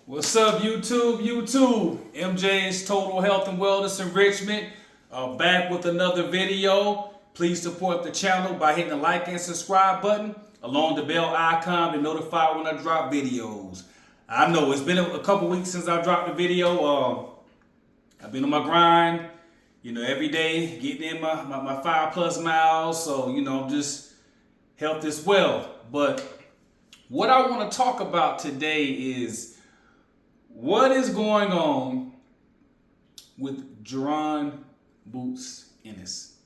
What's up, YouTube? MJ's Total Health and Wellness Enrichment. Back with another video. Please support the channel by hitting the like and subscribe button, along the bell icon to notify when I drop videos. I know it's been a couple weeks since I dropped a video. I've been on my grind, every day, getting in my 5+ miles. So, just health is wealth. But what I want to talk about today is what is going on with Jaron Boots Ennis.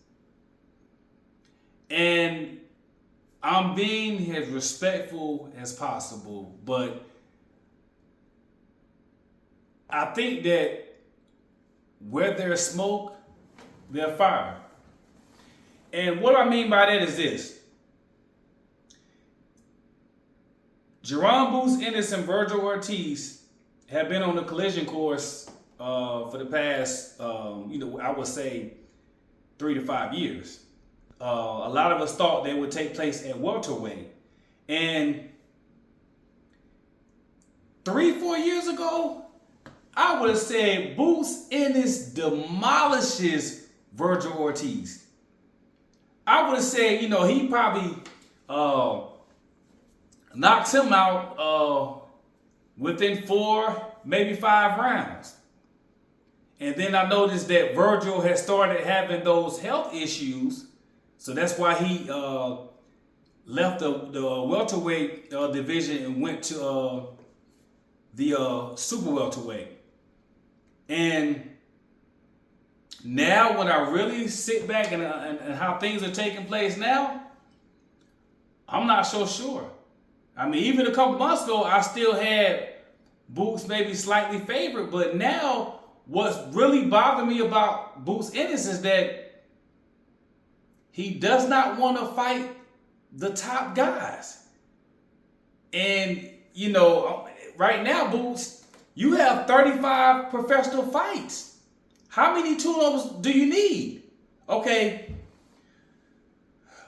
And I'm being as respectful as possible, but I think that where there's smoke, there's fire. And what I mean by that is this. Jaron Boots Ennis and Vergil Ortiz have been on the collision course for the past, I would say 3 to 5 years. A lot of us thought they would take place at welterweight. And 3-4 years ago, I would have said Boots Ennis demolishes Vergil Ortiz. I would have said, he probably knocks him out within 4, maybe 5 rounds. And then I noticed that Vergil had started having those health issues. So that's why he left the welterweight division and went to the super welterweight. And now when I really sit back and how things are taking place now, I'm not so sure. I mean, even a couple months ago, I still had Boots maybe slightly favored, but now what's really bothering me about Boots Ennis is that he does not want to fight the top guys. And, right now, Boots, you have 35 professional fights. How many tune-ups do you need? Okay.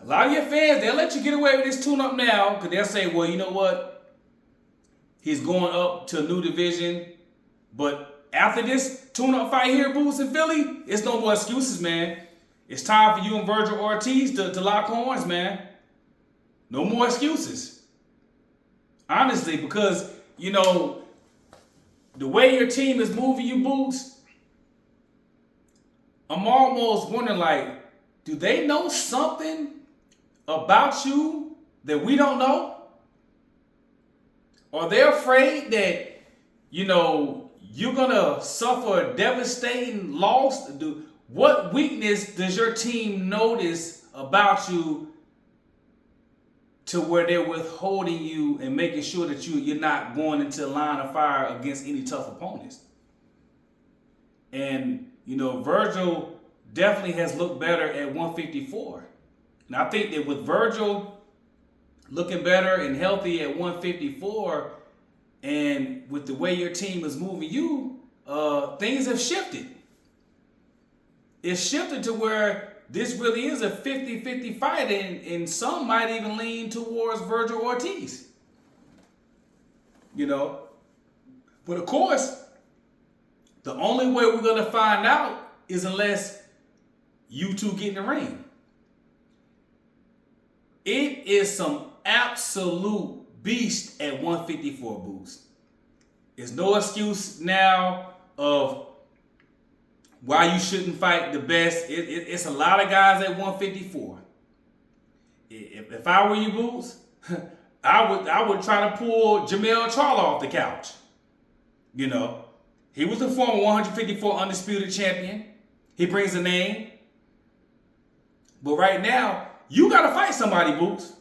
A lot of your fans, they'll let you get away with this tune-up now because they'll say, well, you know what? He's going up to a new division. But after this tune-up fight here, Boots in Philly, it's no more excuses, man. It's time for you and Vergil Ortiz to lock horns, man. No more excuses. Honestly, because, the way your team is moving you, Boots, I'm almost wondering, do they know something about you that we don't know? Are they afraid that, you're going to suffer a devastating loss? What weakness does your team notice about you to where they're withholding you and making sure that you're not going into the line of fire against any tough opponents? And, Vergil definitely has looked better at 154. And I think that with Vergil looking better and healthy at 154, and with the way your team is moving you, things have shifted. It's shifted to where this really is a 50-50 fight, and some might even lean towards Vergil Ortiz. But of course, the only way we're going to find out is unless you two get in the ring. It is some absolute beast at 154, Boots. There's no excuse now of why you shouldn't fight the best. It's a lot of guys at 154. If I were you, Boots, I would try to pull Jamel Charlo off the couch. He was the former 154 undisputed champion. He brings a name. But right now, you got to fight somebody, Boots.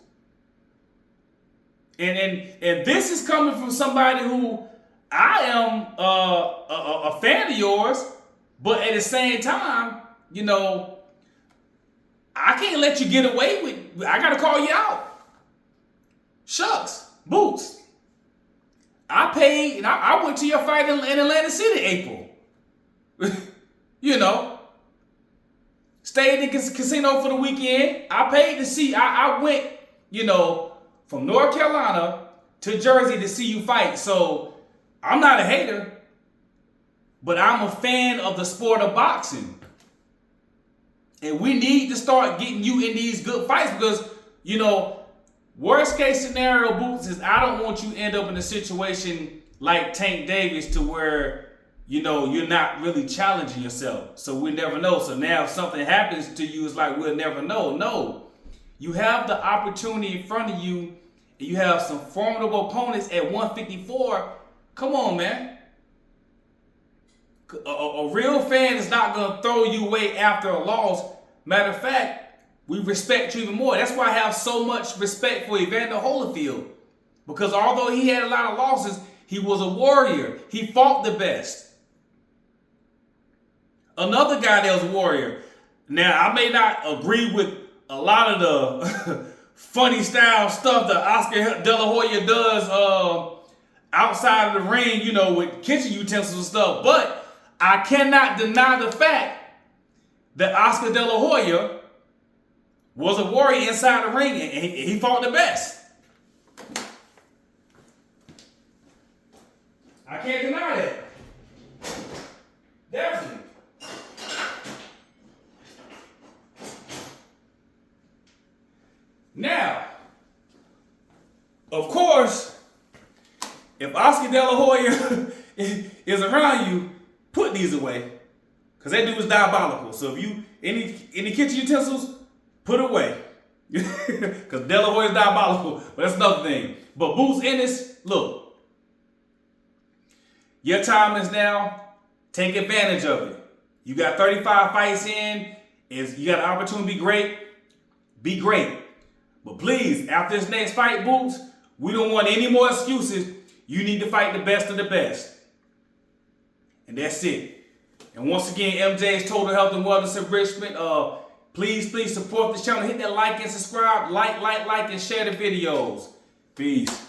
And this is coming from somebody who I am a fan of yours, but at the same time, I can't let you get away with. I got to call you out. Shucks, Boots. I paid, and I went to your fight in Atlantic City, April. Stayed in the casino for the weekend. I paid to see. I went, from North Carolina to Jersey to see you fight. So I'm not a hater, but I'm a fan of the sport of boxing. And we need to start getting you in these good fights because, you know, worst case scenario, Boots, is I don't want you to end up in a situation like Tank Davis to where, you know, you're not really challenging yourself. So we never know. So now if something happens to you, it's like we'll never know. No. You have the opportunity in front of you, and you have some formidable opponents at 154. Come on, man. A real fan is not going to throw you away after a loss. Matter of fact, we respect you even more. That's why I have so much respect for Evander Holyfield. Because although he had a lot of losses, he was a warrior. He fought the best. Another guy that was a warrior. Now, I may not agree with a lot of the funny style stuff that Oscar De La Hoya does outside of the ring, you know, with kitchen utensils and stuff. But I cannot deny the fact that Oscar De La Hoya was a warrior inside the ring, and he fought the best. I can't deny that. Definitely. Now, of course, if Oscar De La Hoya is around you, put these away. Because that dude is diabolical. So if you, any kitchen utensils, put away. Because De La Hoya is diabolical. But that's another thing. But Boots Ennis, look. Your time is now. Take advantage of it. You got 35 fights in. You got an opportunity to be great. Be great. But please, after this next fight, Boots, we don't want any more excuses. You need to fight the best of the best. And that's it. And once again, MJ's Total Health and Wellness Enrichment. Please support the channel. Hit that like and subscribe. Like, and share the videos. Peace.